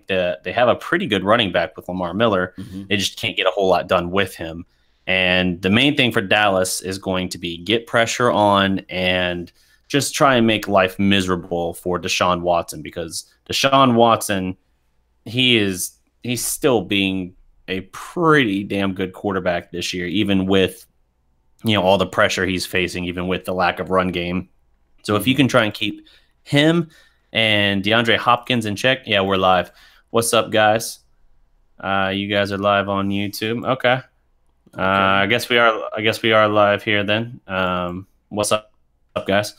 that they have a pretty good running back with Lamar Miller. Mm-hmm. They just can't get a whole lot done with him. And the main thing for Dallas is going to be get pressure on and just try and make life miserable for Deshaun Watson, because Deshaun Watson, he's still being a pretty damn good quarterback this year, even with all the pressure he's facing, even with the lack of run game. So if you can try and keep him and DeAndre Hopkins in check, yeah, we're live. What's up, guys? You guys are live on YouTube. Okay. I guess we are. I guess we are live here then. What's up, guys?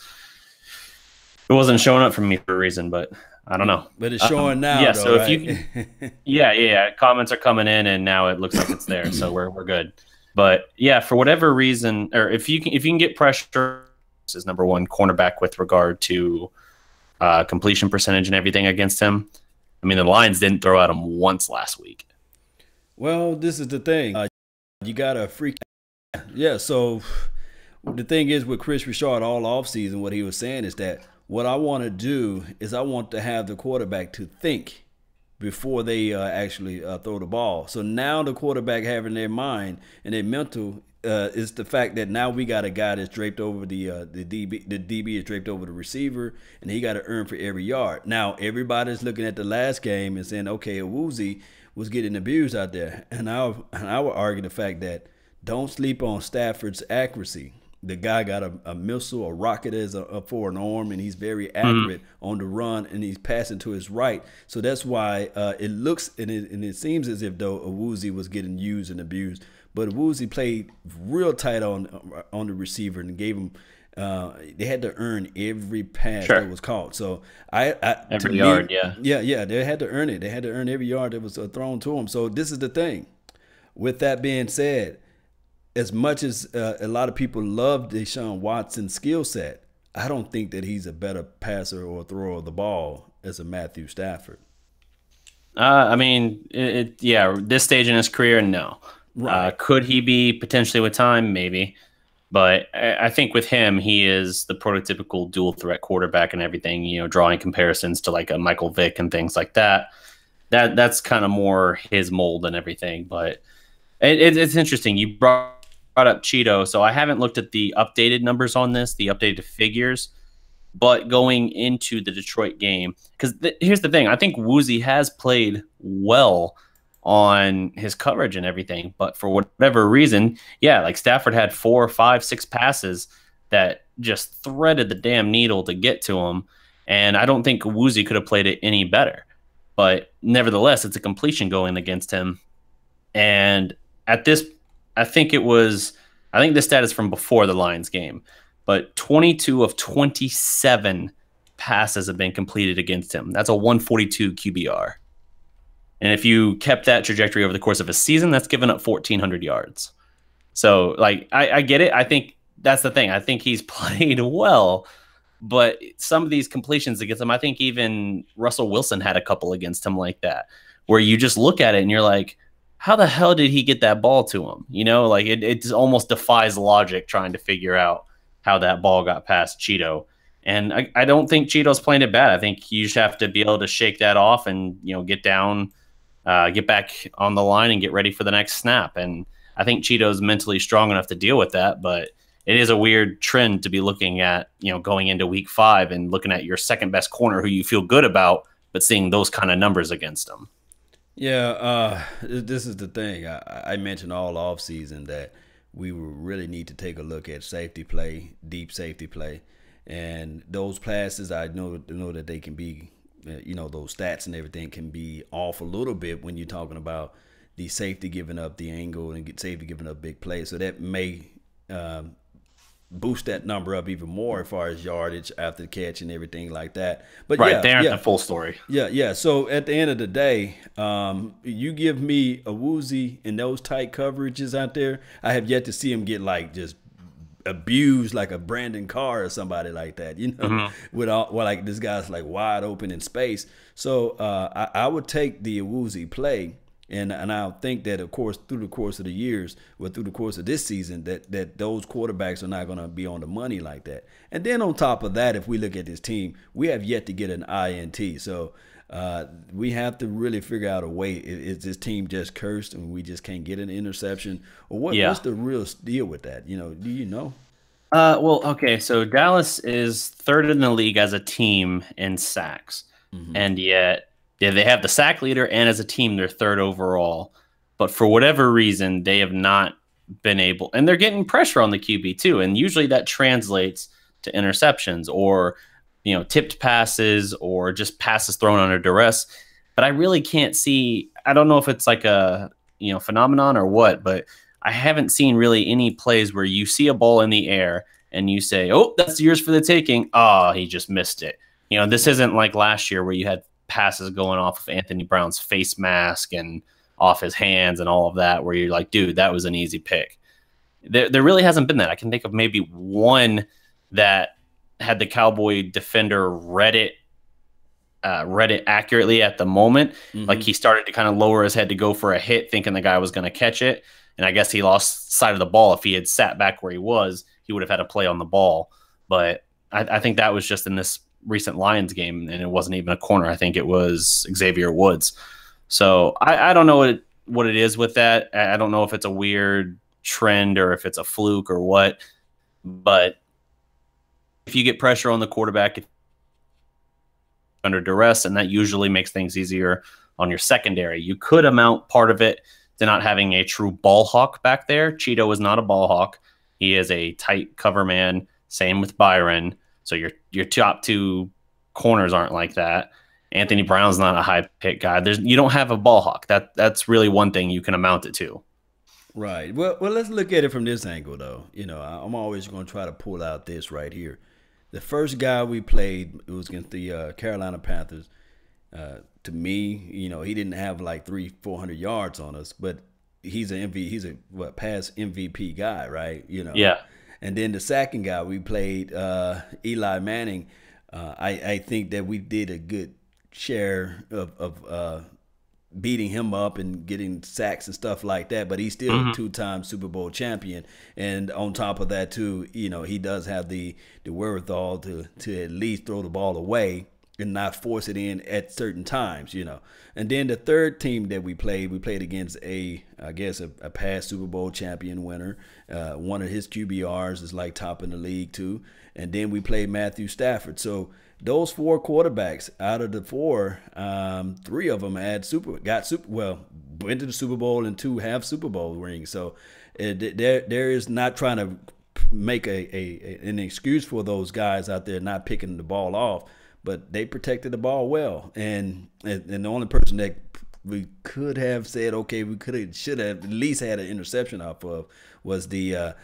It wasn't showing up for me for a reason, but I don't know. But it's showing now. Yeah. Though, So right? if you, yeah, comments are coming in, and now it looks like it's there, so we're good. But yeah, for whatever reason, or if you can get pressure, this is number one cornerback with regard to completion percentage and everything against him. I mean, the Lions didn't throw at him once last week. Well, this is the thing. You got to freak. Yeah, so the thing is with Chris Richard all offseason, what he was saying is that what I want to do is I want to have the quarterback to think before they actually throw the ball. So now the quarterback having their mind and their mental is the fact that now we got a guy that's draped over the DB. The DB is draped over the receiver, and he got to earn for every yard. Now everybody's looking at the last game and saying, okay, Awuzie was getting abused out there, and I would argue the fact that don't sleep on Stafford's accuracy. The guy got a missile, a rocket as for an arm, and he's very accurate on the run, and he's passing to his right. So that's why it looks and it seems as if though Awuzie was getting used and abused. But Awuzie played real tight on the receiver and gave him. They had to earn every pass that was caught. So every yard, yeah, they had to earn it. They had to earn every yard that was thrown to them. So this is the thing. With that being said, as much as a lot of people love Deshaun Watson's skill set, I don't think that he's a better passer or thrower of the ball as a Matthew Stafford. I mean, this stage in his career, no. Right. Could he be potentially with time? Maybe. But I think with him, he is the prototypical dual threat quarterback and everything, drawing comparisons to like a Michael Vick and things like that. That's kind of more his mold and everything. But it's interesting. You brought up Cheeto. So I haven't looked at the updated numbers on this, the updated figures. But going into the Detroit game, because here's the thing. I think Woozy has played well on his coverage and everything, but for whatever reason, like Stafford had 4, 5, 6 passes that just threaded the damn needle to get to him, and I don't think Woozy could have played it any better. But nevertheless, it's a completion going against him, and at this, I think this stat is from before the Lions game, but 22 of 27 passes have been completed against him. That's a 142 QBR. And if you kept that trajectory over the course of a season, that's given up 1,400 yards. So, like, I get it. I think that's the thing. I think he's played well, but some of these completions against him, I think even Russell Wilson had a couple against him like that, where you just look at it and you're like, how the hell did he get that ball to him? Like it almost defies logic trying to figure out how that ball got past Cheeto. And I don't think Cheeto's playing it bad. I think you just have to be able to shake that off and, get down, get back on the line and get ready for the next snap. And I think Cheeto's mentally strong enough to deal with that, but it is a weird trend to be looking at, going into week 5 and looking at your second best corner who you feel good about, but seeing those kind of numbers against them. Yeah, this is the thing. I mentioned all off season that we really need to take a look at safety play, deep safety play, and those passes. I know that they can be, those stats and everything can be off a little bit when you're talking about the safety giving up the angle and safety giving up big plays. So that may boost that number up even more as far as yardage after the catch and everything like that. But right, they aren't the full story. Yeah. So at the end of the day, you give me a Woozy in those tight coverages out there. I have yet to see him get like just abused like a Brandon Carr or somebody like that, with like this guy's like wide open in space. So I would take the Woozy play. And I think that, of course, through the course of the years, or through the course of this season, that those quarterbacks are not going to be on the money like that. And then on top of that, if we look at this team, we have yet to get an INT. So We have to really figure out a way. Is this team just cursed and we just can't get an interception, or what's the real deal with that? Do you know? Well, okay, so Dallas is third in the league as a team in sacks, and yet they have the sack leader, and as a team, they're third overall. But for whatever reason, they have not been able, and they're getting pressure on the QB too, and usually that translates to interceptions or tipped passes or just passes thrown under duress. But I really can't see. I don't know if it's like a phenomenon or what, but I haven't seen really any plays where you see a ball in the air and you say, "Oh, that's yours for the taking." Oh, he just missed it. This isn't like last year where you had passes going off of Anthony Brown's face mask and off his hands and all of that, where you're like, dude, that was an easy pick. There really hasn't been that. I can think of maybe one that had the Cowboy defender read it accurately at the moment. Like he started to kind of lower his head to go for a hit, thinking the guy was going to catch it. And I guess he lost sight of the ball. If he had sat back where he was, he would have had a play on the ball. But I think that was just in this recent Lions game, and it wasn't even a corner. I think it was Xavier Woods. So I don't know what it is with that. I don't know if it's a weird trend or if it's a fluke or what. But if you get pressure on the quarterback under duress, and that usually makes things easier on your secondary, you could amount part of it to not having a true ball hawk back there. Cheeto is not a ball hawk. He is a tight cover man. Same with Byron. So your top two corners aren't like that. Anthony Brown's not a high pick guy. You don't have a ball hawk. That's really one thing you can amount it to. Right. Well, let's look at it from this angle, though. I'm always going to try to pull out this right here. The first guy we played, it was against the Carolina Panthers. To me, he didn't have like 300-400 yards on us, but he's a past MVP guy, right? Yeah. And then the second guy we played, Eli Manning. I think that we did a good share of beating him up and getting sacks and stuff like that, but he's still a two-time Super Bowl champion. And on top of that too, he does have the wherewithal to at least throw the ball away and not force it in at certain times, And then the third team that we played against a past Super Bowl champion winner. One of his QBRs is like top in the league too. And then we played Matthew Stafford. So those four quarterbacks out of the four, three of them went to the Super Bowl and two have Super Bowl rings. So there is not trying to make an excuse for those guys out there not picking the ball off, but they protected the ball well. And the only person that we could have said, okay, should have at least had an interception off of was the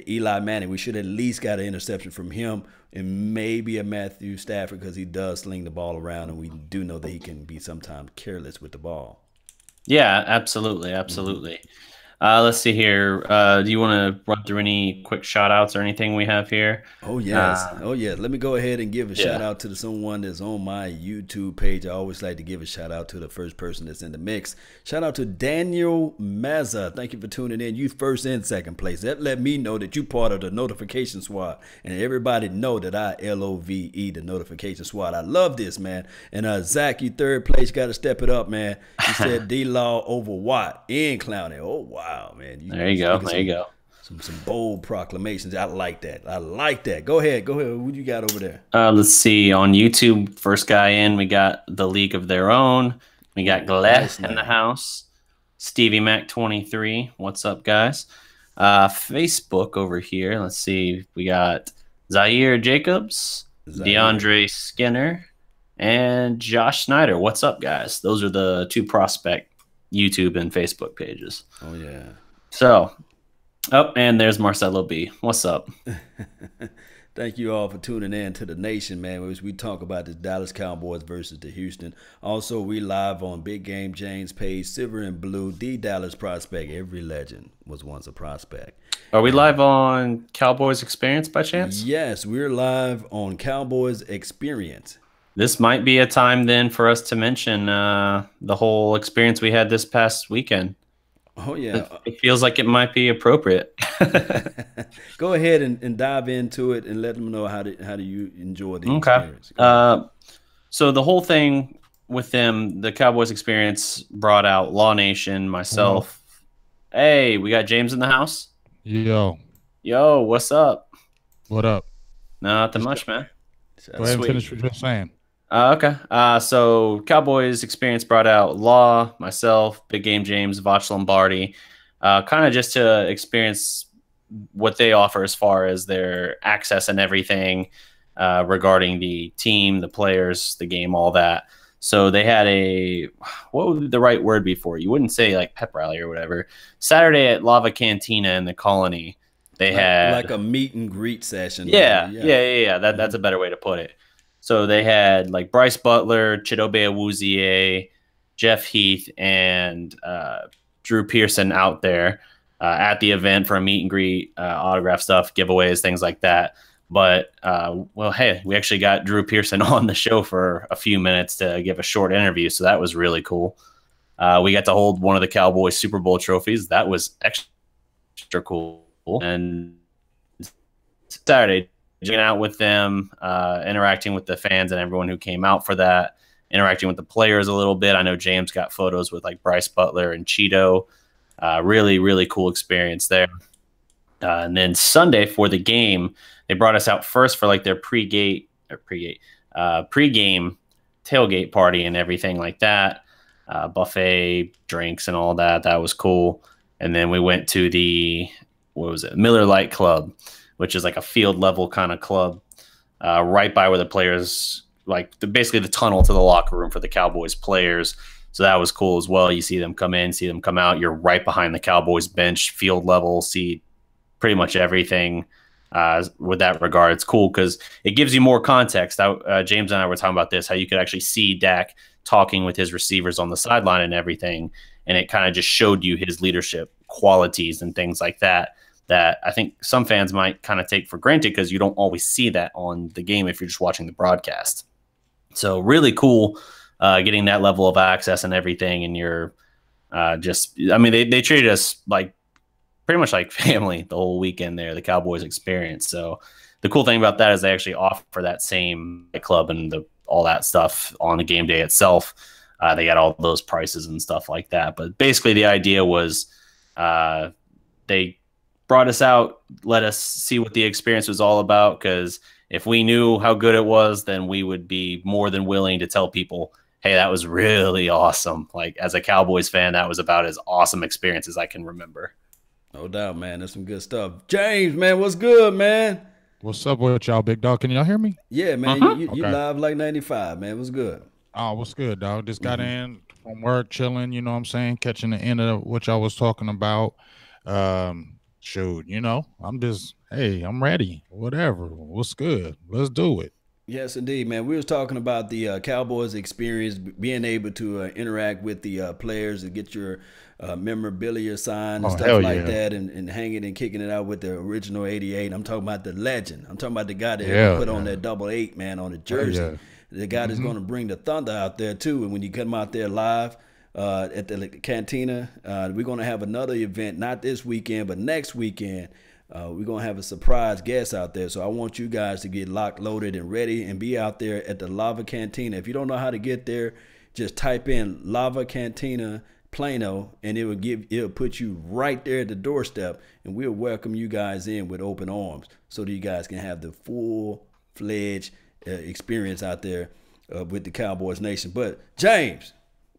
Eli Manning. We should have at least got an interception from him and maybe a Matthew Stafford, because he does sling the ball around, and we do know that he can be sometimes careless with the ball. Yeah, absolutely. Let's see here. Do you want to run through any quick shout outs or anything we have here? Oh, yes. Let me go ahead and give a shout out to someone that's on my YouTube page. I always like to give a shout out to the first person that's in the mix. Shout out to Daniel Mazza. Thank you for tuning in. You first and second place. That let me know that you part of the notification squad, and everybody know that I LOVE the notification squad. I love this, man. And Zach, you third place. Got to step it up, man. You said D-Law over Watt in Clowney. Oh, wow, man. There you go. Some bold proclamations. I like that. Go ahead. What you got over there? Let's see. On YouTube, first guy in, we got The League of Their Own. We got Gillette in the house. Stevie Mac 23. What's up, guys? Facebook over here. Let's see. We got Zaire Jacobs, DeAndre Skinner, and Josh Snyder. What's up, guys? Those are the two prospect YouTube and Facebook pages. Oh, yeah. So, and there's Marcelo B. What's up? Thank you all for tuning in to the nation, man, as we talk about the Dallas Cowboys versus the Houston. Also, we live on Big Game James page, Silver and Blue, the Dallas Prospect. Every legend was once a prospect. Are we live on Cowboys Experience by chance? Yes, we're live on Cowboys Experience. This might be a time then for us to mention the whole experience we had this past weekend. Oh, yeah. It feels like it might be appropriate. Go ahead and dive into it and let them know how do you enjoy the experience. So the whole thing with them, the Cowboys experience brought out Law Nation, myself. Hey, we got James in the house. Yo, what's up? what up? Nothing much, man. Go ahead and finish what you're saying. Okay. So Cowboys experience brought out Law, myself, Big Game James, Vach Lombardi, kind of just to experience what they offer as far as their access and everything regarding the team, the players, the game, all that. So they had what would the right word be for it? You wouldn't say like pep rally or whatever. Saturday at Lava Cantina in the Colony, they had like a meet and greet session. Yeah. That's a better way to put it. So they had like Bryce Butler, Chidobe Awuzie, Jeff Heath, and Drew Pearson out there at the event for a meet and greet, autograph stuff, giveaways, things like that. But, well, hey, we actually got Drew Pearson on the show for a few minutes to give a short interview, so that was really cool. We got to hold one of the Cowboys Super Bowl trophies. That was extra cool. And Saturday, hanging out with them, interacting with the fans and everyone who came out for that, interacting with the players a little bit. I know James got photos with like Bryce Butler and Cheeto. Really, really cool experience there. And then Sunday for the game, they brought us out first for like their pregame tailgate party and everything like that. Buffet, drinks, and all that. That was cool. And then we went to the Miller Lite Club, which is like a field level kind of club, right by where the players, like basically the tunnel to the locker room for the Cowboys players. So that was cool as well. You see them come in, see them come out. You're right behind the Cowboys bench, field level, see pretty much everything with that regard. It's cool because it gives you more context. James and I were talking about this, how you could actually see Dak talking with his receivers on the sideline and everything. And it kind of just showed you his leadership qualities and things like that I think some fans might kind of take for granted because you don't always see that on the game if you're just watching the broadcast. So really cool getting that level of access and everything. And you're they treated us like pretty much like family the whole weekend there, the Cowboys experience. So the cool thing about that is they actually offer that same club and all that stuff on the game day itself. They got all those prices and stuff like that. But basically the idea was they brought us out, let us see what the experience was all about, because if we knew how good it was, then we would be more than willing to tell people, hey, that was really awesome. Like, as a Cowboys fan, that was about as awesome experience as I can remember. No doubt, man. That's some good stuff. James, man, what's good, man? What's up with y'all, big dog? Can y'all hear me? Yeah, man. You live like 95, man. What's good? Oh, what's good, dog? Just got in from work, chilling, you know what I'm saying? Catching the end of what y'all was talking about. Shoot, I'm ready. Whatever. What's good? Let's do it. Yes, indeed, man. We was talking about the Cowboys experience, being able to interact with the players and get your memorabilia signed and stuff like that, and hanging and kicking it out with the original 88. I'm talking about the legend. I'm talking about the guy that put on that 88, man, on the jersey. The guy that's going to bring the thunder out there, too. And when you come out there live at the cantina, we're going to have another event, not this weekend, but next weekend. We're going to have a surprise guest out there. So I want you guys to get locked, loaded, and ready and be out there at the Lava Cantina. If you don't know how to get there, just type in Lava Cantina Plano, and it'll put you right there at the doorstep, and we'll welcome you guys in with open arms so that you guys can have the full-fledged experience out there with the Cowboys Nation. But, James,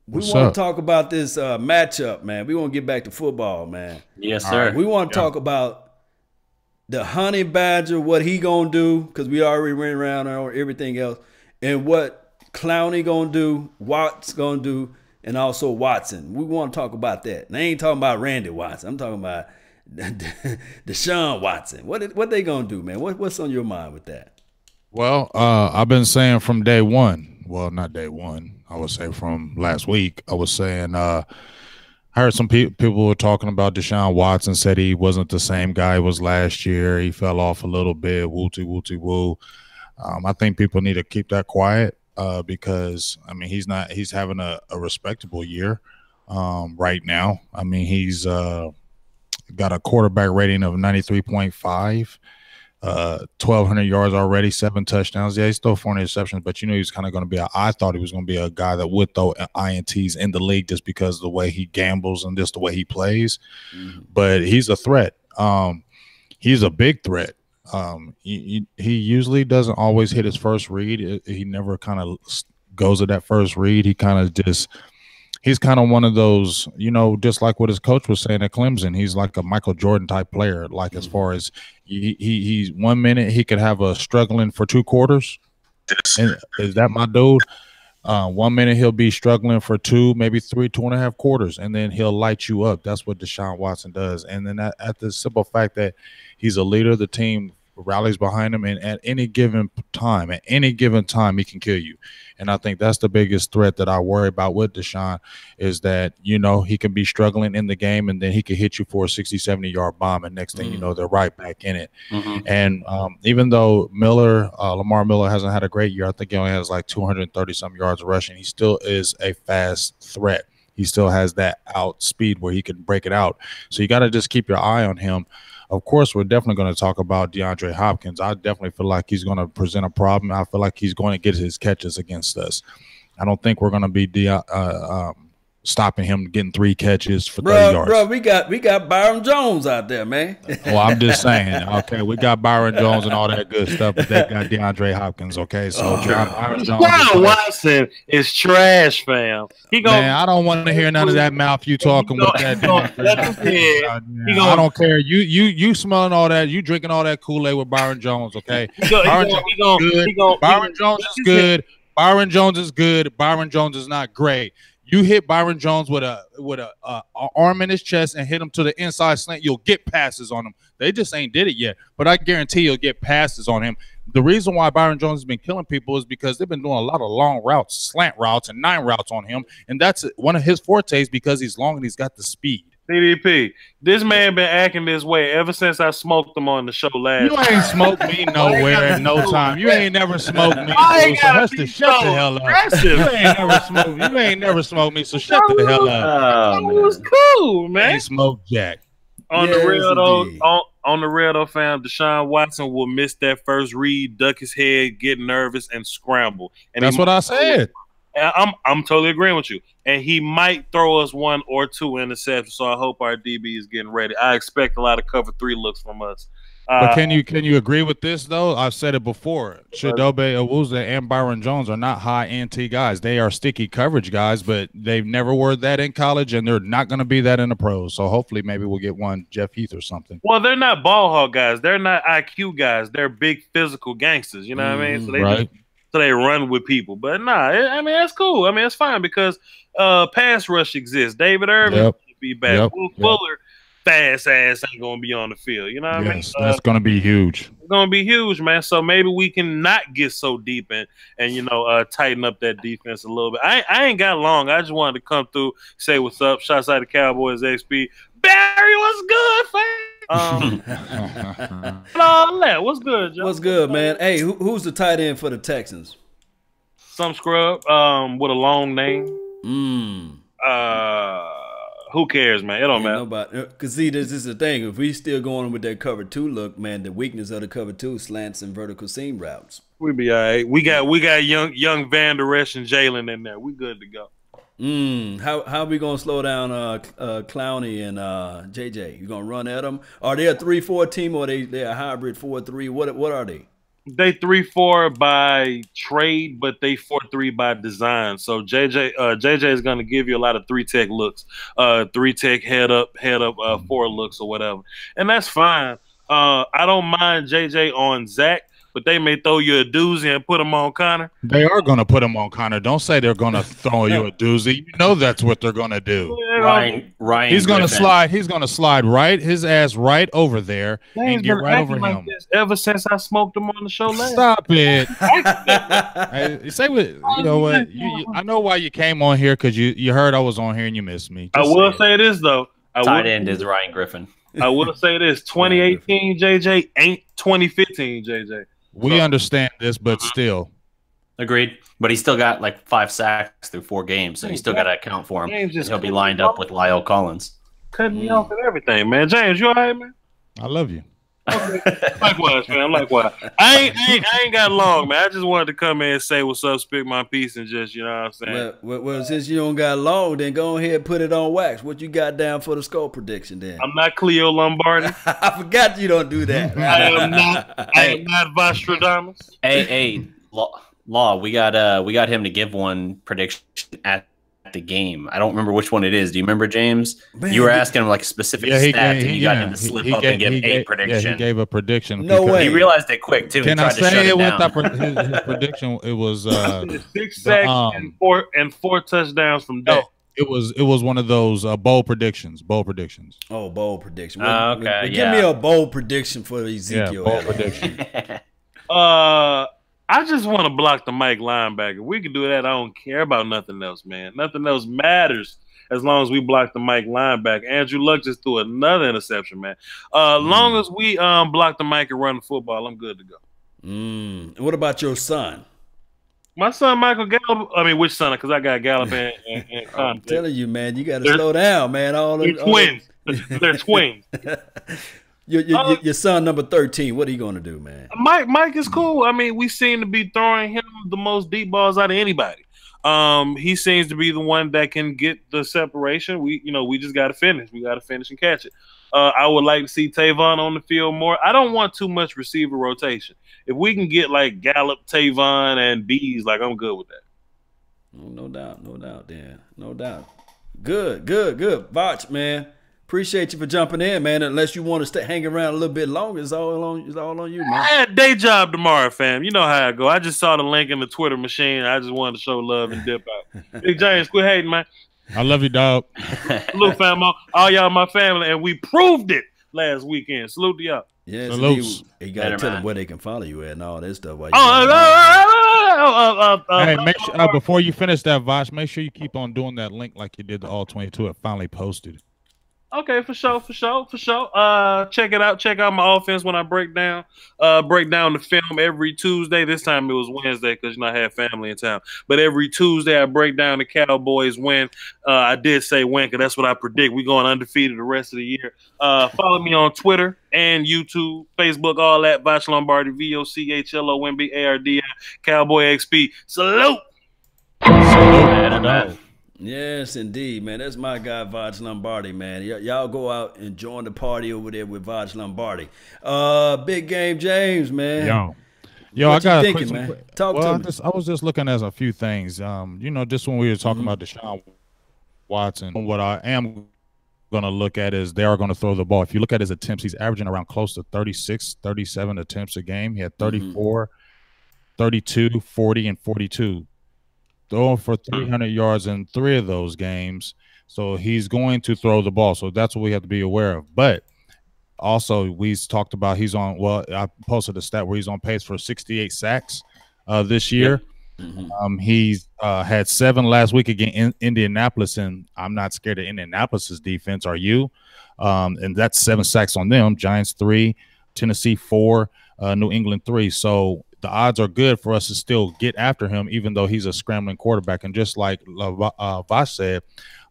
we want to talk about this matchup, man. We want to get back to football, man. Yes, sir. We want to talk about the Honey Badger, what he going to do, because we already ran around on everything else, and what Clowney going to do, Watt's going to do, and also Watson. We want to talk about that. And I ain't talking about Randy Watson. I'm talking about Deshaun Watson. What they going to do, man? What's on your mind with that? Well, I've been saying from day one, well, not day one, I would say from last week, I was saying I heard some people were talking about Deshaun Watson, said he wasn't the same guy he was last year. He fell off a little bit, woo. I think people need to keep that quiet because, I mean, he's having a respectable year right now. I mean, he's got a quarterback rating of 93.5. 1,200 yards already, 7 touchdowns. Yeah, he's throw 4 interceptions, but you know he's kind of going to be I thought he was going to be a guy that would throw INTs in the league just because of the way he gambles and just the way he plays. But he's a threat. He's a big threat. He usually doesn't always hit his first read. He never kind of goes at that first read. He kind of just he's kind of one of those, you know, just like what his coach was saying at Clemson. He's like a Michael Jordan type player. Like as far as he's 1 minute he could have a struggling for 2 quarters. And is that my dude? 1 minute he'll be struggling for 2, maybe 3, 2.5 quarters, and then he'll light you up. That's what Deshaun Watson does. And then at the simple fact that he's a leader, the team rallies behind him, and at any given time, he can kill you. And I think that's the biggest threat that I worry about with Deshaun is that, you know, he can be struggling in the game and then he could hit you for a 60, 70-yard bomb, and next thing you know, they're right back in it. And even though Lamar Miller hasn't had a great year, I think he only has like 230-some yards rushing, he still is a fast threat. He still has that out speed where he can break it out. So you got to just keep your eye on him. Of course, we're definitely going to talk about DeAndre Hopkins. I definitely feel like he's going to present a problem. I feel like he's going to get his catches against us. I don't think we're going to be stopping him getting 3 catches for 30 yards. Bro, we got Byron Jones out there, man. Well, I'm just saying, okay, we got Byron Jones and all that good stuff, but they got DeAndre Hopkins, okay? So Byron Jones. Watson is trash, fam. Man, I don't want to hear none of that mouth you talking with that. I don't care. You smelling all that, you drinking all that Kool-Aid with Byron Jones, okay? Byron Jones is good. Byron Jones is good. Byron Jones is not great. You hit Byron Jones with a arm in his chest and hit him to the inside slant, you'll get passes on him. They just ain't did it yet, but I guarantee you'll get passes on him. The reason why Byron Jones has been killing people is because they've been doing a lot of long routes, slant routes, and 9 routes on him, and that's one of his fortes because he's long and he's got the speed. CDP, this man been acting this way ever since I smoked him on the show last. You ain't smoked me nowhere in no time. You ain't never smoked me. So shut the hell up. You ain't never smoked me. So shut the hell up. It was cool, man. Ain't smoked Jack. On the real though, fam, Deshaun Watson will miss that first read, duck his head, get nervous, and scramble. And that's what I said. I'm totally agreeing with you. And he might throw us 1 or 2 interceptions. So I hope our DB is getting ready. I expect a lot of cover 3 looks from us. But can you agree with this though? I've said it before. Chidobe Awuzie and Byron Jones are not high NT guys. They are sticky coverage guys, but they've never were that in college, and they're not going to be that in the pros. So hopefully, maybe we'll get one Jeff Heath or something. Well, they're not ball hog guys. They're not IQ guys. They're big physical gangsters. You know what I mean? So they run with people. But nah, I mean that's cool. I mean it's fine because pass rush exists. David Irvin will be back. Will Fuller. Fast ass ain't gonna be on the field, you know what I mean? That's gonna be huge. It's gonna be huge, man. So maybe we can not get so deep and you know tighten up that defense a little bit. I ain't got long. I just wanted to come through, say what's up. Shots out to Cowboys XP. Barry, what's good, fam? All that. What's good, Joe? What's good, man? Hey, who's the tight end for the Texans? Some scrub with a long name. Who cares, man? It don't matter. Because, see, this is the thing. If we still going with that cover 2 look, man, the weakness of the cover 2 slants and vertical seam routes. We be all right. We got young Van Der Esch and Jalen in there. We good to go. How we going to slow down Clowney and JJ? You going to run at them? Are they a 3-4 team or they a hybrid 4-3? What are they? They 3-4 by trade, but they 4-3 by design. So JJ is going to give you a lot of 3-tech looks, 3-tech head up, 4 looks or whatever, and that's fine. I don't mind JJ on Zach, but they may throw you a doozy and put him on Connor. They are going to put him on Connor. Don't say they're going to throw you a doozy. You know that's what they're going to do. Ryan he's going to slide. He's going to slide his ass right over there and get right over him. Ever since I smoked him on the show last. Stop it. Hey, say what you know. What I know why you came on here because you heard I was on here and you missed me. I will say this though. Tight end is Ryan Griffin. I will say this: 2018 JJ ain't 2015 JJ. We understand this, but still. Agreed. But he's still got like 5 sacks through 4 games, so you still got to account for him. He'll be lined up with Lyle Collins. Cutting me off and everything, man. James, you all right, man? I love you. Okay. Likewise, man. Likewise. I ain't got long, man. I just wanted to come in and say what's up, speak my piece, and just, you know what I'm saying. Well, since you don't got long, then go ahead and put it on wax. What you got down for the score prediction then? I'm not Cleo Lombardi. I forgot you don't do that. I am not Vostradamus. Hey, Law, we got him to give one prediction at the game. I don't remember which one it is. Do you remember, James? Man, you were asking him like a specific stat, and you got him to slip up and give a prediction. Yeah, he gave a prediction. No way. He realized it quick too. Can I say it with his prediction? It was 6 sacks and four touchdowns from Dak. It was one of those bold predictions. Oh, bold prediction. Okay, give me a bold prediction for Ezekiel. Yeah, bold prediction. I just want to block the Mike linebacker. We can do that. I don't care about nothing else, man. Nothing else matters as long as we block the Mike linebacker. Andrew Luck just threw another interception, man. Long as we block the Mike and run the football, I'm good to go. What about your son? My son, Michael Gallup. I mean, which son? Because I got Gallup and I'm telling you, man, you got to slow down, man. They're twins. They're twins. Your son, number 13, what are you going to do, man? Mike is cool. I mean, we seem to be throwing him the most deep balls out of anybody. He seems to be the one that can get the separation. We just got to finish. We got to finish and catch it. I would like to see Tavon on the field more. I don't want too much receiver rotation. If we can get like Gallup, Tavon, and Bees, like I'm good with that. No doubt, Dan. No doubt. Good. Vach, man. Appreciate you for jumping in, man. Unless you want to stay hang around a little bit longer, it's all on you, man. I had a day job tomorrow, fam. You know how I go. I just saw the link in the Twitter machine. I just wanted to show love and dip out. Big James, quit hating, man. I love you, dog. Salute, fam. All y'all my family, and we proved it last weekend. Salute to y'all. Yes, you got to tell them where they can follow you at and all that stuff. Hey, make sure before you finish that, Vosh, make sure you keep on doing that link like you did the All 22. It finally posted. Okay, for sure. Check it out. Check out my offense when I break down the film every Tuesday. This time it was Wednesday because I had family in town. But every Tuesday I break down the Cowboys win. I did say win because that's what I predict. We're going undefeated the rest of the year. Follow me on Twitter and YouTube, Facebook, all that. Voch Lombardi, VOCHLOMBARDI, Cowboy XP. Salute. Yes, indeed, man. That's my guy, Voch Lombardi, man. Y'all go out and join the party over there with Voch Lombardi. Big Game James, man. Yo, I got thinking, man. Talk to me. I was just looking at a few things. Just when we were talking about Deshaun Watson, what I am going to look at is they are going to throw the ball. If you look at his attempts, he's averaging around close to 36, 37 attempts a game. He had 34, 32, 40, and 42. Throwing for 300 yards in 3 of those games. So he's going to throw the ball. So that's what we have to be aware of. But also, we talked about I posted a stat where he's on pace for 68 sacks this year. He's had 7 last week against Indianapolis, and I'm not scared of Indianapolis's defense. Are you? And that's 7 sacks on them. Giants 3, Tennessee 4, New England 3. So the odds are good for us to still get after him, even though he's a scrambling quarterback. And just like Vosh said,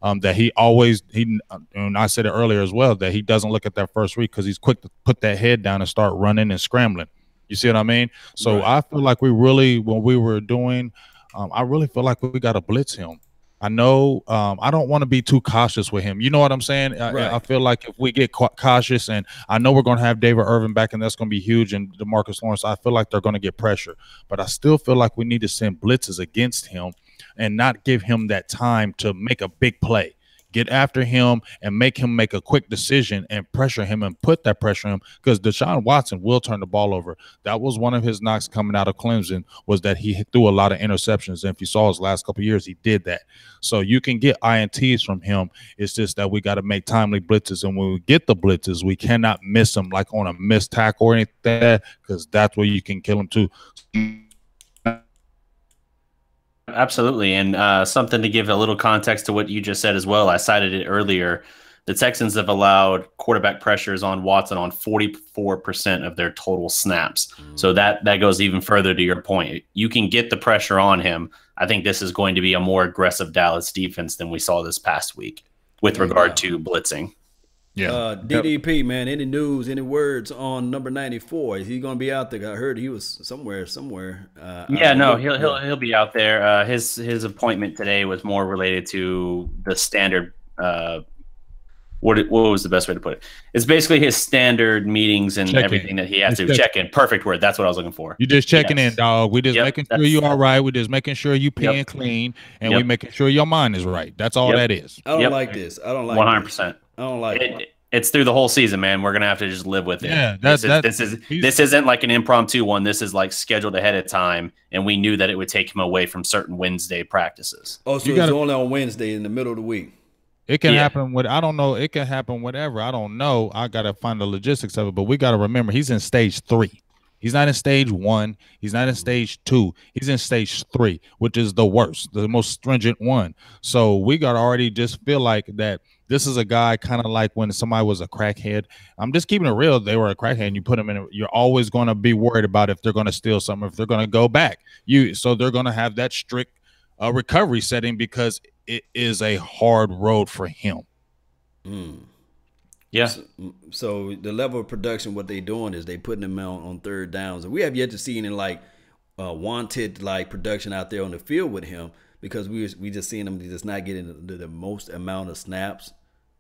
and I said it earlier as well, that he doesn't look at that first read because he's quick to put that head down and start running and scrambling. You see what I mean? So right. I feel like when we were doing, I really feel like we got to blitz him. I know I don't want to be too cautious with him. You know what I'm saying? Right. I feel like if we get cautious, and I know we're going to have David Irvin back, and that's going to be huge, and DeMarcus Lawrence, I feel like they're going to get pressure. But I still feel like we need to send blitzes against him and not give him that time to make a big play. Get after him and make him make a quick decision and pressure him and put that pressure on him, because Deshaun Watson will turn the ball over. That was one of his knocks coming out of Clemson, was that he threw a lot of interceptions. And if you saw his last couple of years, he did that. So you can get INTs from him. It's just that we got to make timely blitzes. And when we get the blitzes, we cannot miss them like on a missed tackle or anything, because that's where you can kill him too. Absolutely. And something to give a little context to what you just said as well. I cited it earlier. The Texans have allowed quarterback pressures on Watson on 44% of their total snaps. So that goes even further to your point. You can get the pressure on him. I think this is going to be a more aggressive Dallas defense than we saw this past week with regard to blitzing. Yeah. DDP, man, any news, any words on number 94? Is he going to be out there? I heard he was somewhere. Yeah, no, he'll be out there. His appointment today was more related to the standard. What was the best way to put it? It's basically his standard meetings and everything that he has to check in. Perfect word. That's what I was looking for. You just checking in, dog. We just making sure you all right. We just making sure you peeing clean, and we making sure your mind is right. That's all that is. I don't like this. I don't like 100%. I don't like it. It's through the whole season, man. We're gonna have to just live with it. Yeah, this isn't like an impromptu one. This is like scheduled ahead of time, and we knew that it would take him away from certain Wednesday practices. Oh, so it's only on Wednesday in the middle of the week. It can happen with, I don't know. It can happen whatever. I don't know. I got to find the logistics of it, but we got to remember he's in stage 3. He's not in stage 1. He's not in stage 2. He's in stage 3, which is the worst, the most stringent one. So we got to already just feel like that this is a guy kind of like when somebody was a crackhead. I'm just keeping it real. They were a crackhead and you put them in, you're always going to be worried about if they're going to steal something, if they're going to go back. So they're going to have that strict recovery setting because it is a hard road for him. Yeah. So the level of production, what they're doing is they putting them on third downs, and we have yet to see any like wanted like production out there on the field with him because we just seeing him just not getting the most amount of snaps.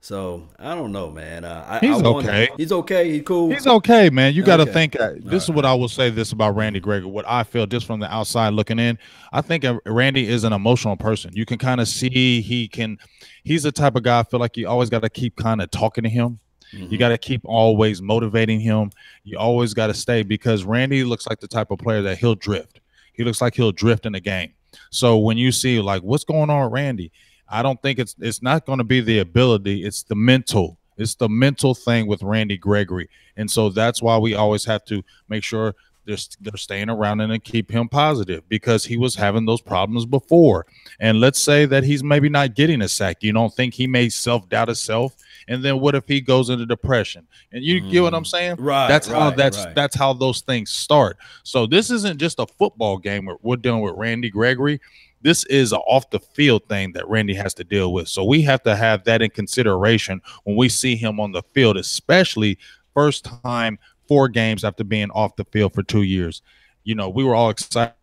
So I don't know, man. He's okay. He's okay. He's cool. He's okay, man. You got to think. This is what I will say. This about Randy Gregory. What I feel just from the outside looking in, I think Randy is an emotional person. You can kind of see he's the type of guy. I feel like you always got to keep kind of talking to him. You got to keep always motivating him. You always got to stay because Randy looks like the type of player that he'll drift. He looks like he'll drift in the game. So when you see like what's going on with Randy, I don't think it's not going to be the ability. It's the mental. It's the mental thing with Randy Gregory. And so that's why we always have to make sure they're staying around and keep him positive because he was having those problems before. And let's say that he's maybe not getting a sack. You don't think he may self-doubt himself? And then what if he goes into depression? And you get what I'm saying? Right. That's how those things start. So this isn't just a football game where we're dealing with Randy Gregory. This is an off the field thing that Randy has to deal with. So we have to have that in consideration when we see him on the field, especially first time 4 games after being off the field for 2 years. You know, we were all excited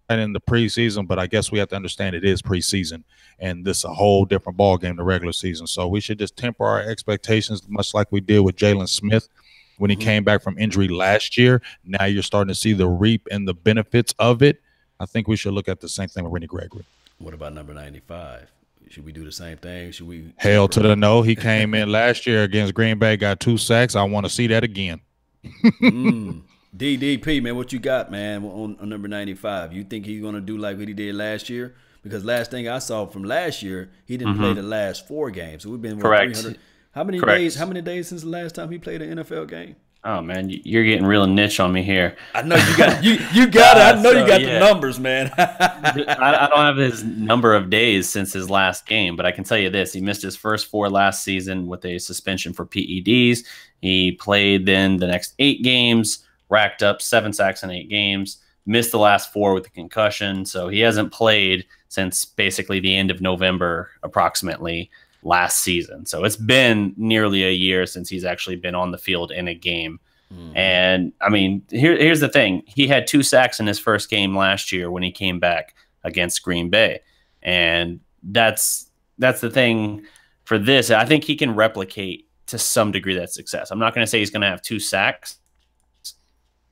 in the preseason, but I guess we have to understand it is preseason and this is a whole different ball game, the regular season. So we should just temper our expectations, much like we did with Jalen Smith when he came back from injury last year. Now you're starting to see the reap and the benefits of it. I think we should look at the same thing with Randy Gregory. What about number 95? Should we do the same thing? Should we? Hell to the no. He came in last year against Green Bay, got 2 sacks. I want to see that again. DDP, man, what you got, man, on number 95? You think he's going to do like what he did last year? Because last thing I saw from last year, he didn't play the last 4 games. So we've been correct. 300. How many days? How many days since the last time he played an NFL game? Oh man, you're getting real niche on me here. I know you got you got it. I know you got the numbers, man. I don't have his number of days since his last game, but I can tell you this: he missed his first 4 last season with a suspension for PEDs. He played then the next 8 games, racked up 7 sacks in 8 games. Missed the last 4 with a concussion, so he hasn't played since basically the end of November, approximately, last season. So it's been nearly a year since he's actually been on the field in a game. And I mean, here's the thing. He had 2 sacks in his first game last year when he came back against Green Bay. And that's the thing for this. I think he can replicate to some degree that success. I'm not going to say he's going to have 2 sacks,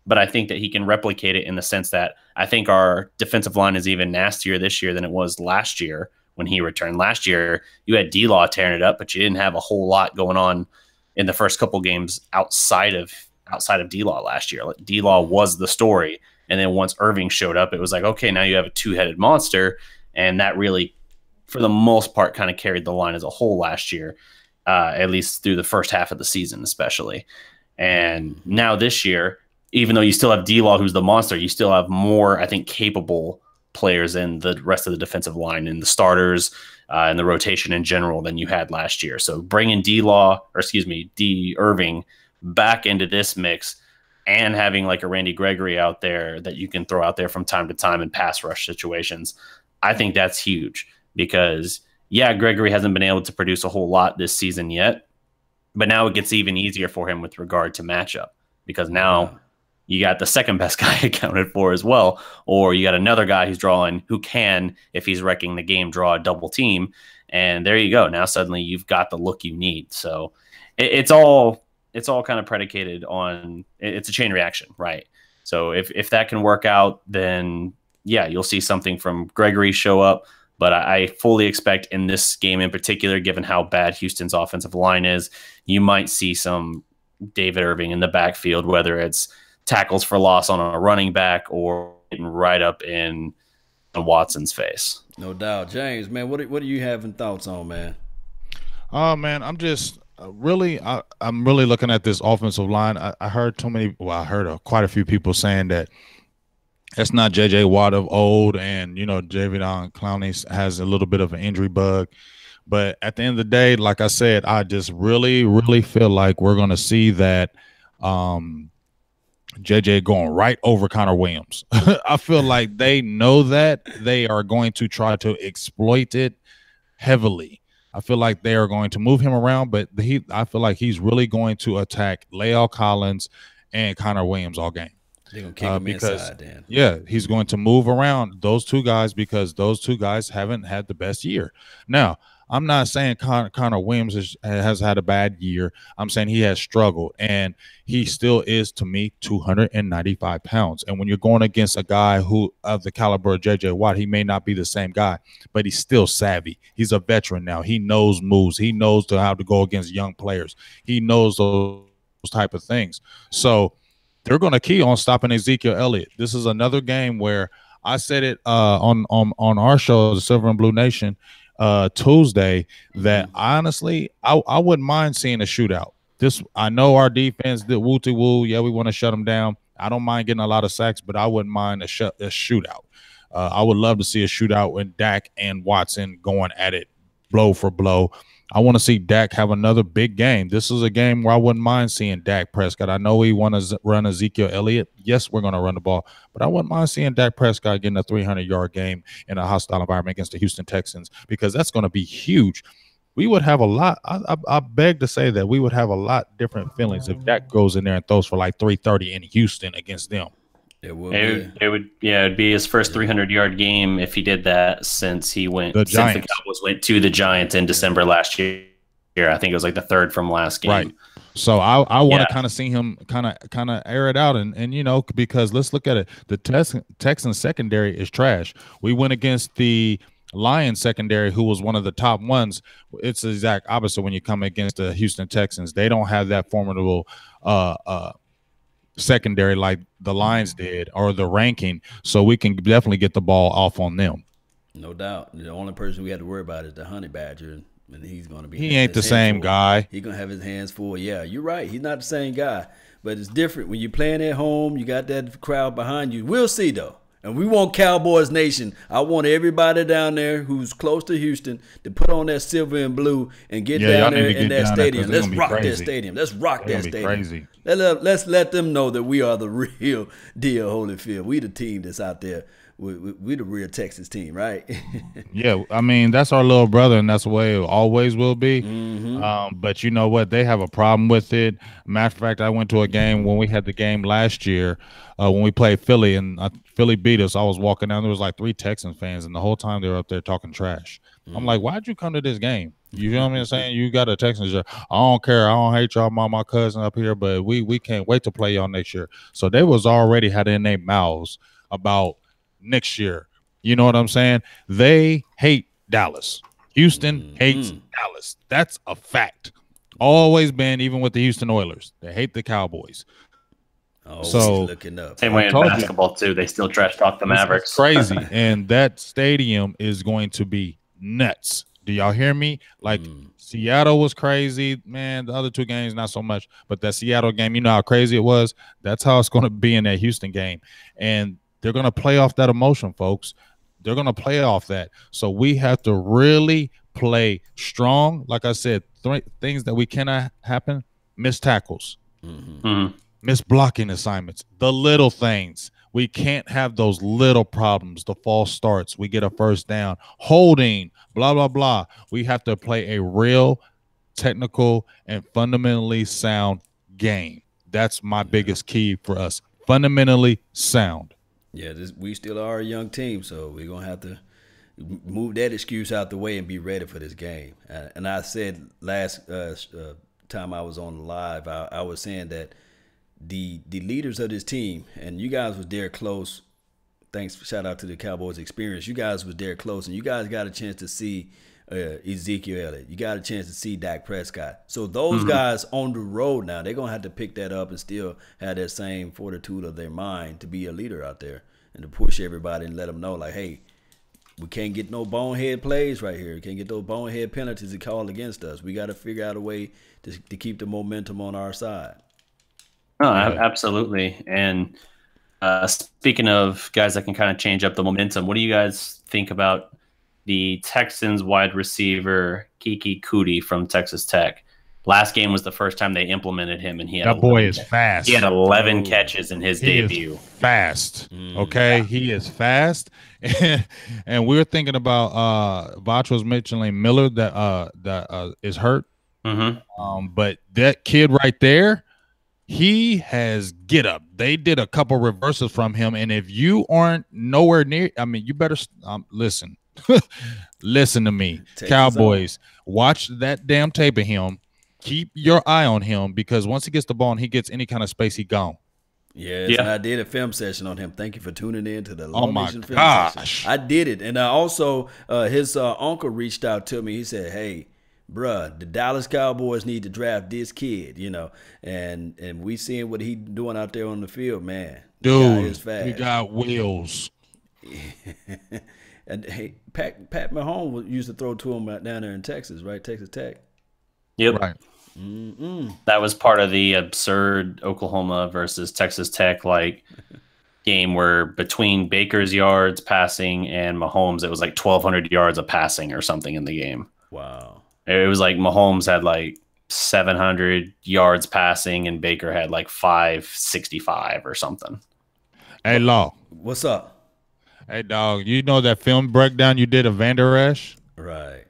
but I think that he can replicate it in the sense that I think our defensive line is even nastier this year than it was last year when he returned. Last year, you had D-Law tearing it up, but you didn't have a whole lot going on in the first couple games outside of D-Law last year. D-Law was the story, and then once Irving showed up, it was like, okay, now you have a 2-headed monster, and that really, for the most part, kind of carried the line as a whole last year, at least through the first half of the season especially. And now this year, even though you still have D-Law, who's the monster, you still have more, I think, capable players in the rest of the defensive line and the starters and the rotation in general than you had last year. So bringing D Irving back into this mix and having like a Randy Gregory out there that you can throw out there from time to time in pass rush situations, I think that's huge because, yeah, Gregory hasn't been able to produce a whole lot this season yet, But now it gets even easier for him with regard to matchup, because now you got the second best guy accounted for as well, or you got another guy who's drawing who can, if he's wrecking the game, draw a double team. And there you go. Now suddenly you've got the look you need. So it's all kind of predicated on, it's a chain reaction, right? So if that can work out, then yeah, you'll see something from Gregory show up. But I fully expect in this game in particular, given how bad Houston's offensive line is, you might see some David Irving in the backfield, whether it's tackles for loss on a running back or getting right up in Watson's face. No doubt. James, man, what are you having thoughts on, man? Man, I'm just I'm really looking at this offensive line. I heard quite a few people saying that that's not J.J. Watt of old, and Jadeveon Clowney has a little bit of an injury bug. But at the end of the day, like I said, I just really, really feel like we're going to see that JJ going right over Connor Williams. I feel like they know that they are going to try to exploit it heavily. I feel like they are going to move him around, but I feel like he's really going to attack La'el Collins and Connor Williams all game. They're going to kick him inside, Dan. Yeah, he's going to move around those two guys because those two guys haven't had the best year. Now, I'm not saying Connor Williams has had a bad year. I'm saying he has struggled, and he still is, to me, 295 pounds. And when you're going against a guy who of the caliber of J.J. Watt, he may not be the same guy, but he's still savvy. He's a veteran now. He knows moves. He knows how to go against young players. He knows those type of things. So they're going to key on stopping Ezekiel Elliott. This is another game where I said it on our show, the Silver and Blue Nation, Tuesday, that honestly I wouldn't mind seeing a shootout. I know our defense did woo-woo. Yeah, we want to shut them down. I don't mind getting a lot of sacks, but I wouldn't mind a shootout. I would love to see a shootout with Dak and Watson going at it blow for blow. I want to see Dak have another big game. This is a game where I wouldn't mind seeing Dak Prescott. I know we want to run Ezekiel Elliott. Yes, we're going to run the ball, but I wouldn't mind seeing Dak Prescott getting a 300-yard game in a hostile environment against the Houston Texans, because that's going to be huge. We would have a lot. I beg to say that we would have a lot different feelings if Dak goes in there and throws for like 330 in Houston against them. It'd be his first 300-yard game if he did that since the Cowboys went to the Giants in December last year. I think it was like the third from last game. Right. So I want to kind of see him kind of air it out, and because let's look at it. The Texans secondary is trash. We went against the Lions secondary, who was one of the top ones. It's the exact opposite when you come against the Houston Texans. They don't have that formidable secondary like the Lions did, or the ranking, so we can definitely get the ball off on them. No doubt. The only person we had to worry about is the Honey Badger, and he's going to be. He ain't the same guy. He's going to have his hands full. Yeah, you're right. He's not the same guy, but it's different when you're playing at home. You got that crowd behind you. We'll see though. And we want Cowboys Nation. I want everybody down there who's close to Houston to put on that silver and blue and get down there in that stadium. Let's rock that stadium. Let's rock that stadium. Crazy. Let's let them know that we are the real deal Holyfield. We the team that's out there. We the real Texas team, right? Yeah, I mean, that's our little brother, and that's the way it always will be. Mm-hmm. But you know what? They have a problem with it. Matter of fact, I went to a game when we had the game last year when we played Philly, and Philly beat us. I was walking down. There was like 3 Texans fans, and the whole time they were up there talking trash. Mm-hmm. I'm like, why'd you come to this game? You know what I'm saying? You got a Texans shirt. I don't care. I don't hate y'all, my cousin up here, but we can't wait to play y'all next year. So they was already had in their mouths about next year. You know what I'm saying? They hate Dallas. Houston hates Dallas. That's a fact. Always been, even with the Houston Oilers. They hate the Cowboys. Oh, so looking up. Same way in basketball too. They still trash talk the Mavericks. It's crazy. And that stadium is going to be nuts. Do y'all hear me? Like Seattle was crazy, man. The other 2 games not so much, but that Seattle game, you know how crazy it was. That's how it's going to be in that Houston game, and they're going to play off that emotion, folks. They're going to play off that. So we have to really play strong. Like I said, 3 things that we cannot happen: missed tackles, missed blocking assignments, the little things. We can't have those little problems, the false starts. We get a first down, holding, blah, blah, blah. We have to play a real technical and fundamentally sound game. That's my biggest key for us. Fundamentally sound. Yeah, we still are a young team, so we're going to have to move that excuse out the way and be ready for this game. And I said last time I was on the live, I was saying that the leaders of this team, and you guys was there close. Thanks, shout out to the Cowboys experience. You guys was there close, and you guys got a chance to see Ezekiel Elliott. You got a chance to see Dak Prescott. So those guys on the road now, they're going to have to pick that up and still have that same fortitude of their mind to be a leader out there and to push everybody and let them know, like, hey, we can't get no bonehead plays right here. We can't get those bonehead penalties to call against us. We got to figure out a way to keep the momentum on our side. No, absolutely. And speaking of guys that can kind of change up the momentum, what do you guys think about the Texans wide receiver Kiki Cootie from Texas Tech? Last game was the first time they implemented him, and he had that boy is fast. He had 11 catches in his debut. Fast, okay, he is fast, and we were thinking about Vach was mentioning Miller that is hurt, but that kid right there, he has get up. They did a couple reversals from him, and if you aren't nowhere near, I mean, you better listen. Listen to me, Cowboys. Watch that damn tape of him. Keep your eye on him, because once he gets the ball and he gets any kind of space, he gone. Yes, and I did a film session on him. Thank you for tuning in to the Oh my film gosh, session. I did it, and also his uncle reached out to me. He said, "Hey, bruh, the Dallas Cowboys need to draft this kid, you know." And we seeing what he doing out there on the field, man. Dude, he got wheels. And hey, Pat Mahomes used to throw to him down there in Texas, right? Texas Tech. Yep. Right. That was part of the absurd Oklahoma versus Texas Tech game where between Baker's yards passing and Mahomes, it was like 1,200 yards of passing or something in the game. Wow. It was like Mahomes had like 700 yards passing and Baker had like 565 or something. Hey, Law. What's up? Hey, dog, you know that film breakdown you did of Van Der Esch? Right.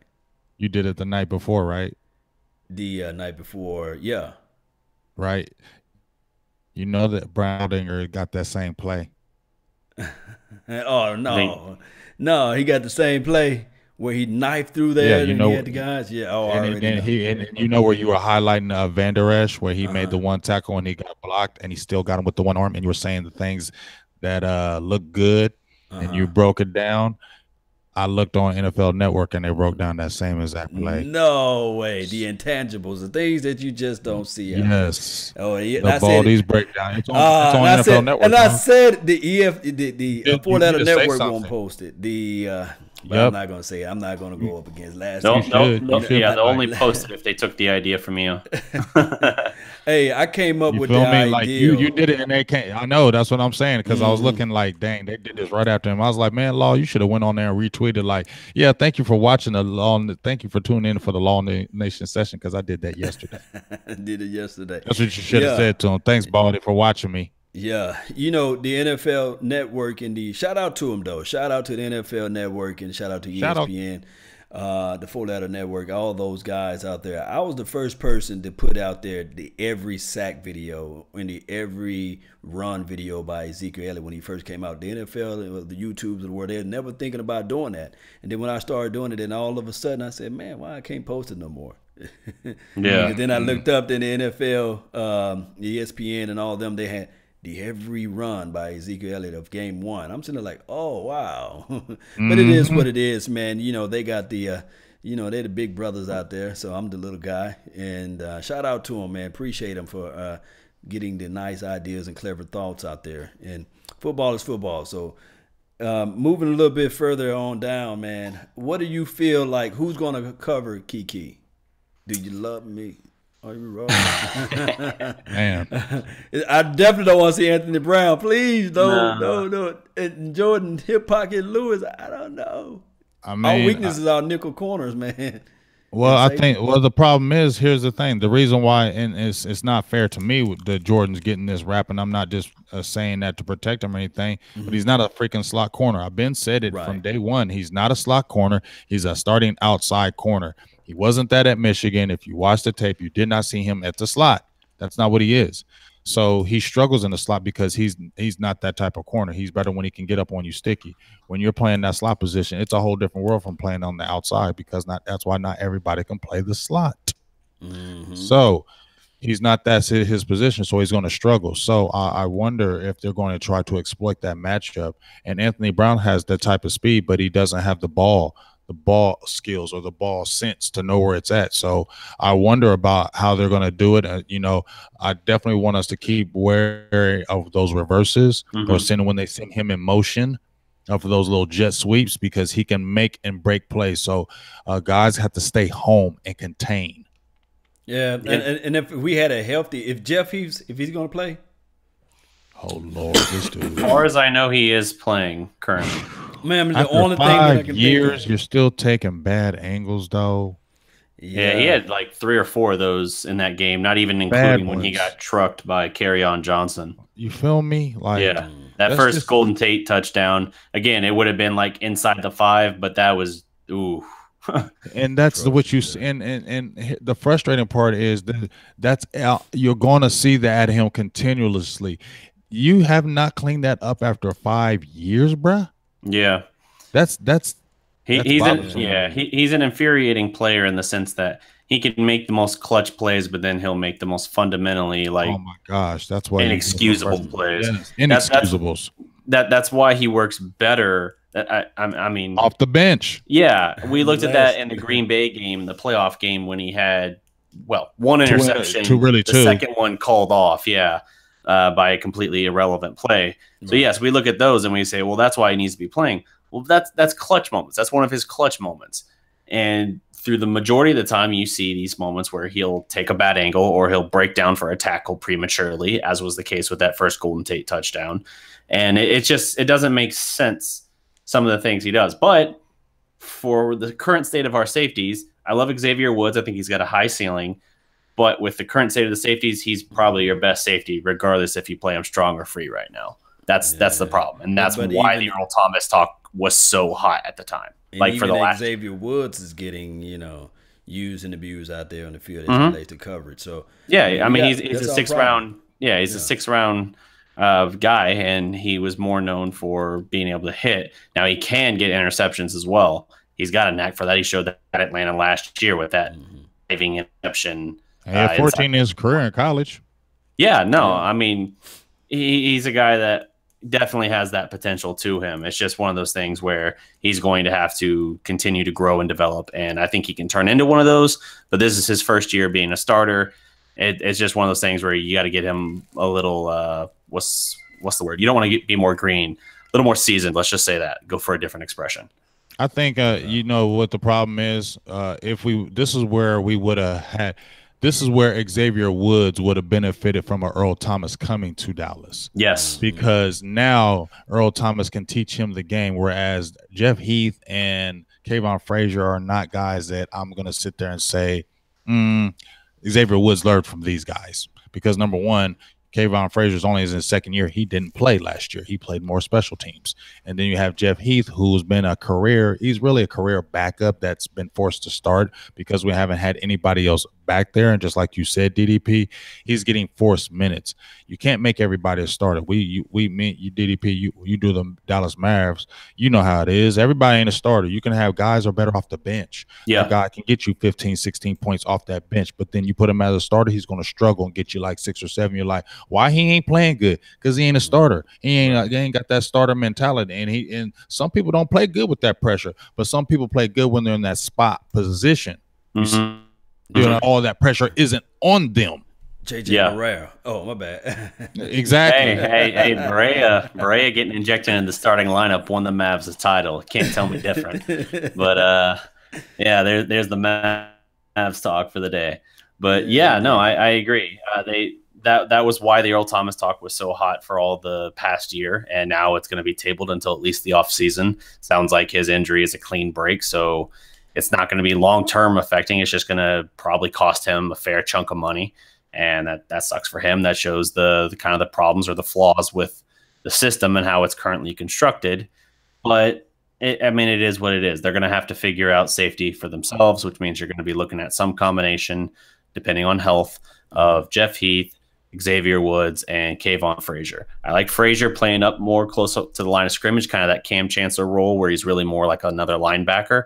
You did it the night before, right? The night before, yeah. Right. You know that Browdinger got that same play. Oh, no. No, he got the same play where he knifed through there and he had the guys. Yeah, and you know where you were highlighting Van Der Esch, where he made the one tackle and he got blocked and he still got him with the one arm, and you were saying the things that look good and you broke it down. I looked on NFL Network and they broke down that same exact play. No way. The intangibles, the things that you just don't see. Yes. Oh, yeah. The Baldy's breakdown. It's on NFL Network. And I said the four-letter network won't post it. But I'm not going to say it. I'm not going to go up against last year. They'll only post it if they took the idea from you. Hey, I came up with the idea. Like you did it, and they can't. I know, that's what I'm saying, because I was looking like, dang, they did this right after him. I was like, man, Law, you should have went on there and retweeted like, yeah, thank you for watching thank you for tuning in for the Law Nation session, because I did that yesterday. Did it yesterday. That's what you should have said to him. Thanks, Baldy, for watching me. Yeah, you know, the NFL Network and shout out to him though. Shout out to the NFL Network and shout out to ESPN, the four-letter network, all those guys out there. I was the first person to put out there the every sack video and the every run video by Ezekiel Elliott when he first came out. The NFL, the YouTubes of the world, they're never thinking about doing that. And then when I started doing it, then all of a sudden I said, man, why I can't post it no more? Yeah. And then I looked up in the NFL, ESPN and all of them, they had the every run by Ezekiel Elliott of game one. I'm sitting there like, oh, wow. But it is what it is, man. You know, they got they're the big brothers out there. So I'm the little guy. And shout out to them, man. Appreciate them for getting the nice ideas and clever thoughts out there. And football is football. So moving a little bit further on down, man, what do you feel like? Who's going to cover Kiki? Do you love me? Are you wrong? Man. I definitely don't want to see Anthony Brown. Please, no. And Jordan, Hip Pocket Lewis, I don't know. I mean, our weakness is our nickel corners, man. Well, I think the problem is, here's the thing. The reason why, and it's not fair to me that Jordan's getting this rap, and I'm not just saying that to protect him or anything, but he's not a freaking slot corner. I've been said it from day one. He's not a slot corner. He's a starting outside corner. He wasn't that at Michigan. If you watch the tape, you did not see him at the slot. That's not what he is. So he struggles in the slot because he's not that type of corner. He's better when he can get up on you sticky. When you're playing that slot position, it's a whole different world from playing on the outside because that's why not everybody can play the slot. So he's not that's his position, so he's going to struggle. So I wonder if they're going to try to exploit that matchup. And Anthony Brown has that type of speed, but he doesn't have the ball skills or the ball sense to know where it's at. So I wonder about how they're going to do it. I definitely want us to keep wary of those reverses or when they send him in motion of those little jet sweeps, because he can make and break plays. So guys have to stay home and contain. Yeah, and if we had if Jeff Heath, if he's going to play. Oh, Lord, this dude. As far as I know, he is playing currently. Man, the After only thing that I can years, think you're still taking bad angles, though. Yeah, he had like 3 or 4 of those in that game, not even including when he got trucked by Kerryon Johnson. You feel me? That first Golden Tate touchdown, again, it would have been like inside the 5, but that was and that's what you see. And the frustrating part is you're going to see that at him continuously. You have not cleaned that up after 5 years, bruh. Yeah, he's an infuriating player in the sense that he can make the most clutch plays, but then he'll make the most fundamentally oh my gosh, that's why inexcusable plays. Yes, inexcusables. That's why he works better. I mean, off the bench. Yeah, we looked at that in the Green Bay game, the playoff game, when he had one interception, two. Second one called off. Yeah. By a completely irrelevant play. So yes, we look at those and we say, well, that's why he needs to be playing. Well, that's clutch moments. That's one of his clutch moments. And through the majority of the time, you see these moments where he'll take a bad angle or he'll break down for a tackle prematurely, as was the case with that first Golden Tate touchdown. And it doesn't make sense, some of the things he does. But for the current state of our safeties, I love Xavier Woods. I think he's got a high ceiling. But with the current state of the safeties, he's probably your best safety, regardless if you play him strong or free right now. That's the problem, and that's why the Earl Thomas talk was so hot at the time. Like for the last Xavier Woods is getting used and abused out there on the field as relates to coverage. So I mean he's a 6th round. Yeah, he's a 6th round guy, and he was more known for being able to hit. Now he can get interceptions as well. He's got a knack for that. He showed that at Atlanta last year with that diving interception. He had 14 in his career in college. Yeah, no, I mean, he's a guy that definitely has that potential to him. It's just one of those things where he's going to have to continue to grow and develop, and I think he can turn into one of those, but this is his first year being a starter. It's just one of those things where you got to get him a little, what's the word? You don't want to be more green, a little more seasoned, let's just say that. Go for a different expression. I think, what the problem is, this is where Xavier Woods would have benefited from an Earl Thomas coming to Dallas. Yes. Because now Earl Thomas can teach him the game, whereas Jeff Heath and Kayvon Frazier are not guys that I'm going to sit there and say, Xavier Woods learned from these guys. Because, number one, Kayvon Frazier's only in his 2nd year. He didn't play last year. He played more special teams. And then you have Jeff Heath, who's been he's really a career backup that's been forced to start because we haven't had anybody else back there. And just like you said, DDP, he's getting forced minutes. You can't make everybody a starter. You DDP, you do the Dallas Mavericks. You know how it is. Everybody ain't a starter. You can have guys who are better off the bench. Yeah. A guy can get you 15, 16 points off that bench, but then you put him as a starter, he's going to struggle and get you like 6 or 7. You're like, why he ain't playing good? Because he ain't a starter. He ain't got that starter mentality. And some people don't play good with that pressure, but some people play good when they're in that spot position. All that pressure isn't on them. JJ Barea. Oh, my bad. Exactly. Hey, Barea getting injected in the starting lineup won the Mavs the title. Can't tell me different. But there's the Mavs talk for the day. But I agree. That was why the Earl Thomas talk was so hot for all the past year, and now it's going to be tabled until at least the offseason. Sounds like his injury is a clean break, so it's not going to be long-term affecting. It's just going to probably cost him a fair chunk of money, and that sucks for him. That shows the kind of the problems or the flaws with the system and how it's currently constructed. But I mean, it is what it is. They're going to have to figure out safety for themselves, which means you're going to be looking at some combination, depending on health, of Jeff Heath, Xavier Woods, and Kayvon Frazier. I like Frazier playing up more close up to the line of scrimmage, kind of that Cam Chancellor role where he's really more like another linebacker.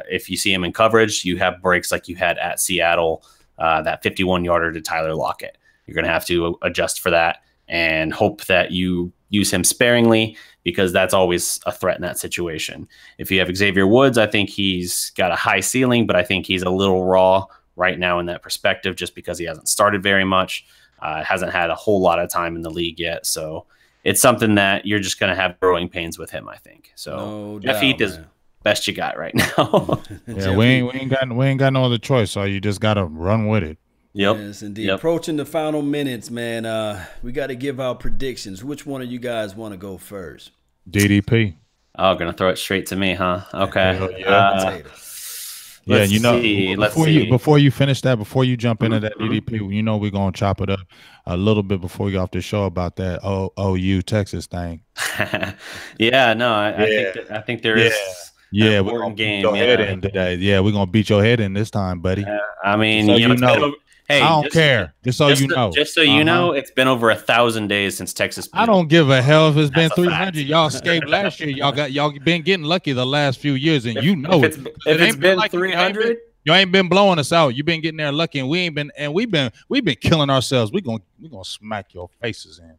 If you see him in coverage, you have breaks like you had at Seattle, that 51-yarder to Tyler Lockett. You're going to have to adjust for that and hope that you use him sparingly, because that's always a threat in that situation. If you have Xavier Woods, I think he's got a high ceiling, but I think he's a little raw right now in that perspective, just because he hasn't started very much, hasn't had a whole lot of time in the league yet. So it's something that you're just going to have growing pains with him, I think. So No Jeff doubt, Heath is man. best you got right now. Yeah, we ain't got no other choice. So you just gotta run with it. Yep. Yes, indeed. Yep. Approaching the final minutes, man. We got to give our predictions. Which one of you guys want to go first? DDP. Oh, gonna throw it straight to me, huh? Okay. Hell yeah. Potato. Yeah, Let's you know, see. Let's before see. before you finish that, before you jump into that Mhm. DDP, you know we're gonna chop it up a little bit before we get off the show about that OU Texas thing. Yeah, no, I think there is Yeah, an we're gonna important beat game. your head Yeah. in today. Yeah, we're gonna beat your head in this time, buddy. I mean, So you know, you know. hey, I don't care. Just so you know. Just so you know, it's been over 1,000 days since Texas. I don't give a hell if it's been That's a 300. fact. Y'all escaped last year. Y'all been getting lucky the last few years, and you know if it's been 300. You ain't been blowing us out. You've been getting there lucky, and we've been killing ourselves. We're gonna smack your faces in.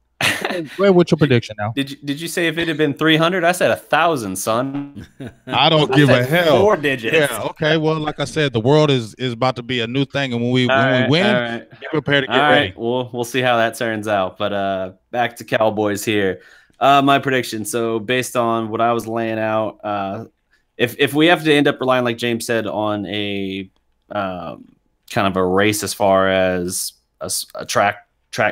Where with your prediction now? Did you say if it had been 300? I said 1,000, son. I don't give a said hell. 4 digits. Yeah, okay. Well, like I said, the world is about to be a new thing, and when we win, get prepared to get ready. We'll see how that turns out. But back to Cowboys here. My prediction. So based on what I was laying out, if we have to end up relying, like James said, on a kind of a race as far as a track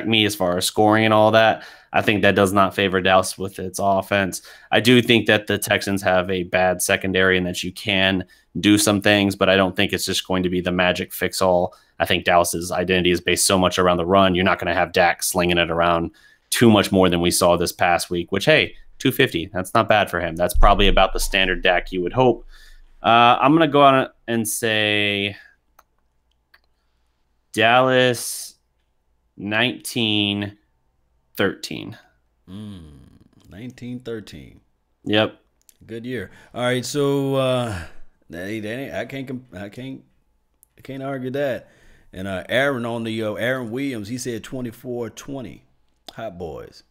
meet as far as scoring and all that, I think that does not favor Dallas with its offense. I do think that the Texans have a bad secondary and that you can do some things, but I don't think it's just going to be the magic fix-all. I think Dallas's identity is based so much around the run. You're not going to have Dak slinging it around too much more than we saw this past week, which, hey, 250, that's not bad for him. That's probably about the standard Dak you would hope. I'm going to go on and say Dallas 19-13. 1913. Yep. Good year. All right, so I can't argue that. And Aaron on the Aaron Williams, he said 24-20. Hot Boys.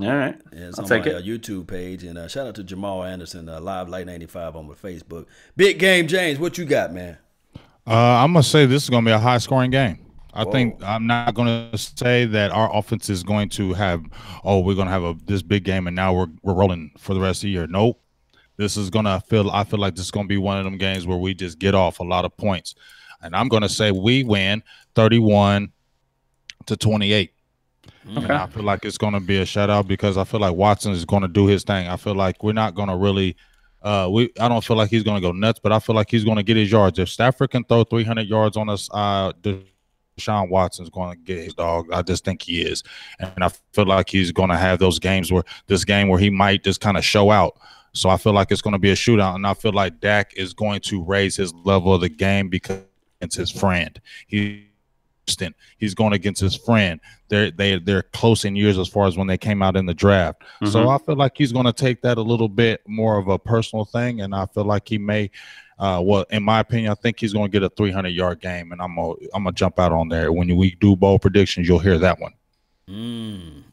All right. Yeah, it's I'll on take my it. YouTube page. And shout out to Jamal Anderson, Live Light 95 on my Facebook. Big Game James, what you got, man? I'm gonna say this is gonna be a high scoring game. I think I'm not gonna say that our offense is going to have, we're gonna have this big game and now we're rolling for the rest of the year. Nope. This is I feel like this is gonna be one of them games where we just get off a lot of points. And I'm gonna say we win 31-28. Okay. And I feel like it's going to be a shutout because I feel like Watson is going to do his thing. I feel like we're not going to really I don't feel like he's going to go nuts, but I feel like he's going to get his yards. If Stafford can throw 300 yards on us, Deshaun Watson's going to get his dog. I just think he is. And I feel like he's going to have those games where he might just kind of show out. So I feel like it's going to be a shootout, and I feel like Dak is going to raise his level of the game because it's his friend. He's going against his friend. They're close in years as far as when they came out in the draft. Mm-hmm. So I feel like he's going to take that a little bit more of a personal thing, and I feel like he may. In my opinion, I think he's going to get a 300-yard game, and I'm gonna jump out on there. When we do bowl predictions, you'll hear that one.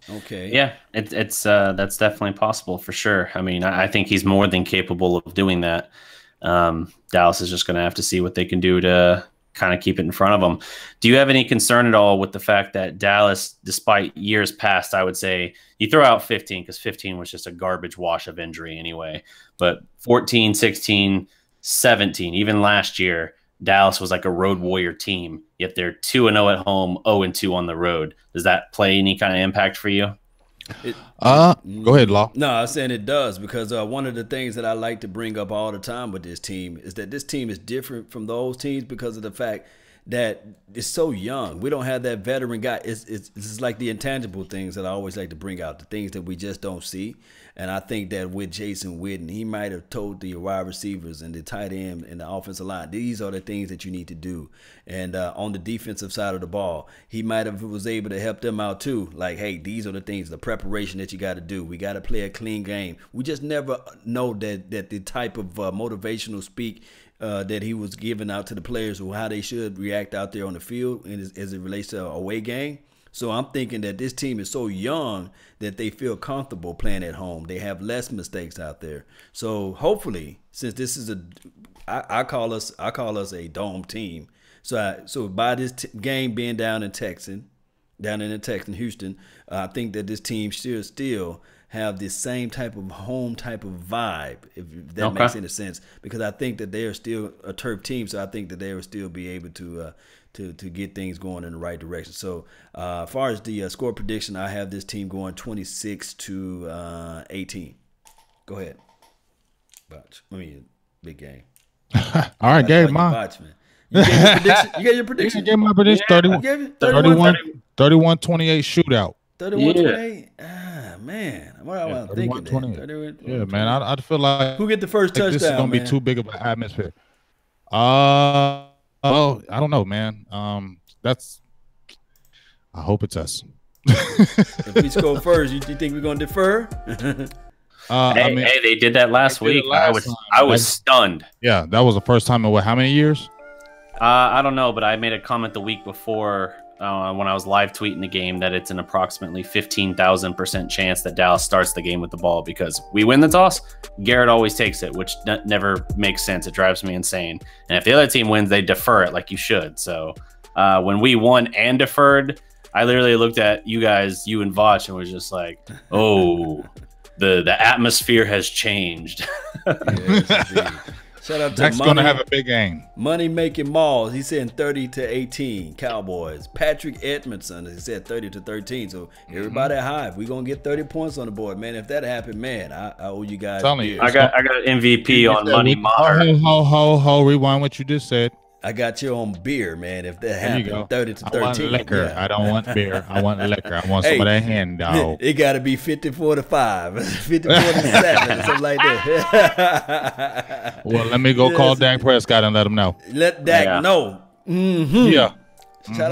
Okay. Yeah, it's that's definitely possible for sure. I mean, I think he's more than capable of doing that. Dallas is just going to have to see what they can do to kind of keep it in front of them. Do you have any concern at all with the fact that Dallas, despite years past, I would say you throw out 15 because 15 was just a garbage wash of injury anyway, but 14, 16, 17, even last year, Dallas was like a road warrior team, yet they're 2-0 at home, 0-2 on the road. Does that play any kind of impact for you? Go ahead, Law. No, I'm saying it does because one of the things that I like to bring up all the time with this team is that this team is different from those teams because of the fact that is so young. We don't have that veteran guy. It's like the intangible things that I always like to bring out, the things that we just don't see. And I think that with Jason Witten, he might have told the wide receivers and the tight end and the offensive line, these are the things that you need to do. And on the defensive side of the ball, he might have was able to help them out too. Like, hey, these are the things, the preparation that you got to do. We got to play a clean game. We just never know that the type of motivational speak that he was giving out to the players or how they should react out there on the field as it relates to a away game. So I'm thinking that this team is so young that they feel comfortable playing at home. They have less mistakes out there. So hopefully, since this is I call us a dome team. So by this game being down in Houston, I think that this team should still have this same type of home type of vibe, if that makes any sense. Because I think that they are still a turf team, so I think that they will still be able to get things going in the right direction. So as far as the score prediction, I have this team going 26-18. Go ahead. Botch. I mean, big game. All right, Gabe, mine. Botch, man. You gave your prediction? You gave your prediction? I gave my prediction. 31-28 shootout. 31-28? Ah, man. What am I thinking? 31-28. Yeah, man. I feel like who get the first touchdown? This is going to be too big of an atmosphere. Well, I don't know, man. I hope it's us. If we score first, you think we're going to defer? Hey, they did that last week. I was stunned. Yeah, that was the first time in how many years? I don't know, but I made a comment the week before when I was live tweeting the game that it's an approximately 15,000% chance that Dallas starts the game with the ball because we win the toss. Garrett always takes it, which never makes sense. It drives me insane. And if the other team wins, they defer it like you should. So when we won and deferred, I literally looked at you guys, you and Vach, and was just like, oh, the atmosphere has changed. Yes, shout out to Dak's going to have a big game. Money making Malls. He said 30-18 Cowboys. Patrick Edmondson, he said 30-13. So everybody high. If we're going to get 30 points on the board, man, if that happened, man, I owe you guys. I got an MVP on Money Matter. Ho, rewind what you just said. I got you on beer, man. If that happened, 30-13. I want liquor. Yeah. I don't want beer. I want liquor. I want some of that hand, dog. It got to be 54-5, 54-7, or something like that. Well, let me go call Dak Prescott and let him know. Let Dak know. Mm-hmm. Yeah. Shout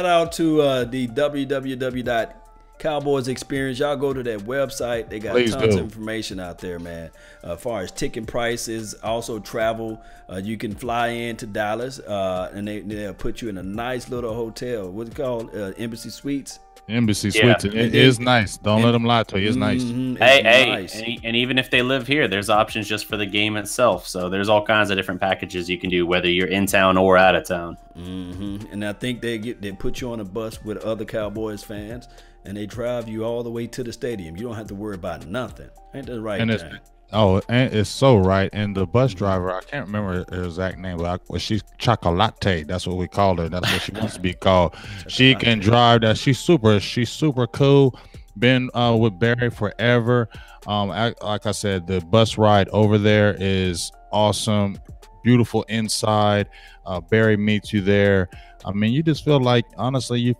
out to the www.Cowboys Experience. Y'all go to that website. They got tons of information out there, man. As far as ticket prices, also travel. You can fly into Dallas, and they'll put you in a nice little hotel. What's it called? Embassy Suites. Embassy Suites. It is nice. Don't let them lie to you. It's nice. Nice. And even if they live here, there's options just for the game itself. So there's all kinds of different packages you can do, whether you're in town or out of town. And I think they put you on a bus with other Cowboys fans, and they drive you all the way to the stadium. You don't have to worry about nothing. Ain't that right? And it's so right. And the bus driver, I can't remember her exact name, but she's Chocolate. That's what we call her. That's what she wants to be called. She can drive that. She's super cool. Been with Barry forever. Like I said, the bus ride over there is awesome. Beautiful inside. Barry meets you there. I mean, you just feel like, honestly, you're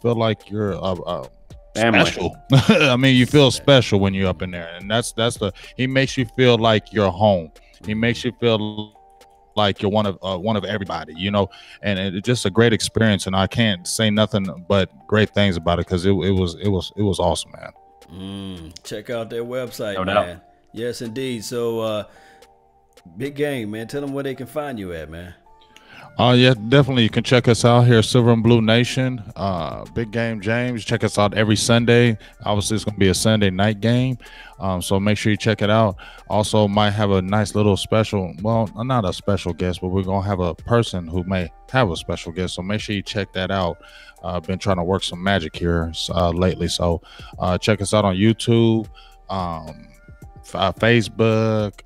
special. I mean, you feel special when you're up in there, and he makes you feel like you're home. He makes you feel like you're one of everybody, you know. And it's just a great experience, and I can't say nothing but great things about it because it was awesome, man. Check out their website, no man. doubt. Yes, indeed. So, big game, man. Tell them where they can find you at, man. Yeah, definitely. You can check us out here, Silver and Blue Nation. Big game, James. Check us out every Sunday. Obviously, it's going to be a Sunday night game, so make sure you check it out. Also, might have a nice little special, well, not a special guest, but we're going to have a person who may have a special guest, so make sure you check that out. I've been trying to work some magic here lately, so check us out on YouTube, Facebook.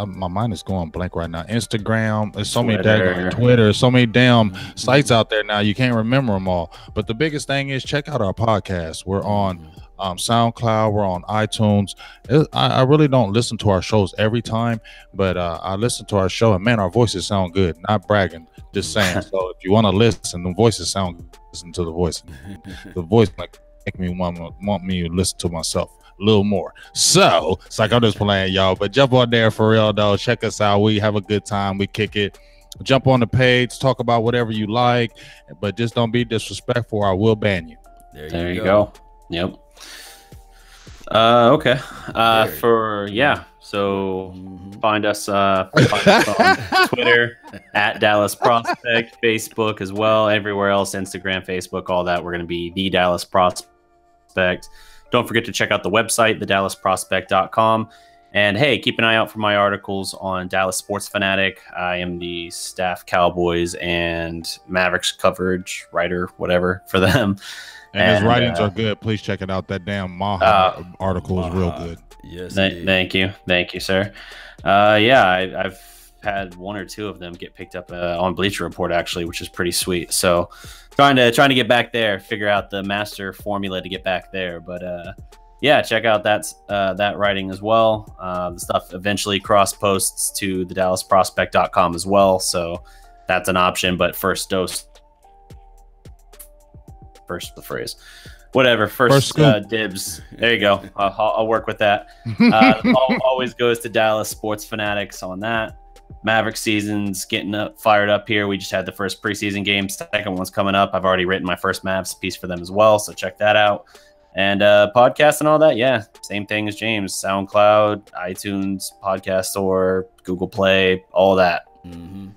My mind is going blank right now. Instagram. There's so many damn Twitter. So many damn sites out there now. You can't remember them all. But the biggest thing is check out our podcast. We're on SoundCloud. We're on iTunes. I really don't listen to our shows every time, but I listen to our show, and man, our voices sound good. Not bragging, just saying. So if you want to listen, the voices sound good. Listen to the voice. The voice make me want me to listen to myself a little more. So it's like I'm just playing, y'all. But jump on there for real, though. Check us out. We have a good time. We kick it. Jump on the page. Talk about whatever you like, but just don't be disrespectful, or I will ban you. There you go. Yep. Okay. So find us on Twitter at Dallas Prospect, Facebook as well, everywhere else, Instagram, Facebook, all that. We're going to be the Dallas Prospect. Don't forget to check out the website, thedallasprospect.com. And hey, keep an eye out for my articles on Dallas Sports Fanatic. I am the staff Cowboys and Mavericks coverage writer, whatever, for them. And his writings are good. Please check it out. That damn Maha article is real good. Yes, thank you, sir. I've had one or two of them get picked up on Bleacher Report, actually, which is pretty sweet. So trying to get back there, figure out the master formula to get back there. But check out that writing as well. The stuff eventually cross posts to the DallasProspect.com as well. So that's an option. But first the first dibs. There you go. I'll work with that. Always goes to Dallas Sports Fanatics on that. Maverick season's getting fired up here. We just had the first preseason game. Second one's coming up. I've already written my first Mavs piece for them as well, so check that out. And podcast and all that, yeah, same thing as James. SoundCloud, iTunes, Podcast Store, Google Play, all that. Mm-hmm.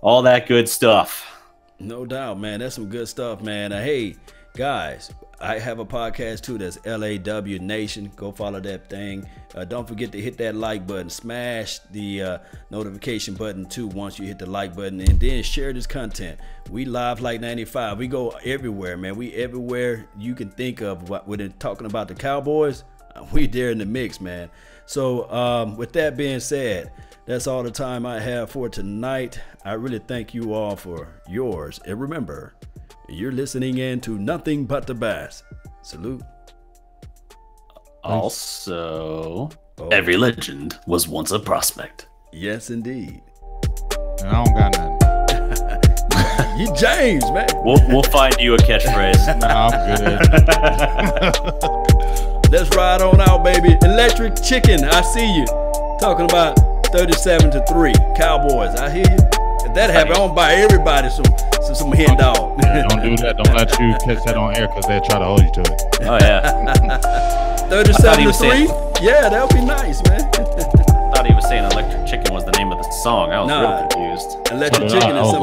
All that good stuff. No doubt, man. That's some good stuff, man. Hey, guys, I have a podcast too. That's LAW Nation. Go follow that thing. Don't forget to hit that like button. Smash the notification button too once you hit the like button. And then share this content. We live like 95. We go everywhere, man. We everywhere you can think of. When talking about the Cowboys, we there in the mix, man. So with that being said, that's all the time I have for tonight. I really thank you all for yours. And remember, you're listening in to Nothing But the Bass. Salute. Also, every legend was once a prospect. Yes, indeed. And I don't got nothing. You James, man. We'll find you a catchphrase. Nah, I'm good. Let's ride on out, baby. Electric Chicken, I see you. Talking about 37-3. Cowboys, I hear you. If that happened, I'm gonna buy everybody some hen dog. Don't do that. Don't let you catch that on air because they'll try to hold you to it. Oh yeah. 37-3. Yeah, that would be nice, man. I thought he was saying Electric Chicken was the name of the song. I was real confused. Electric Chicken is something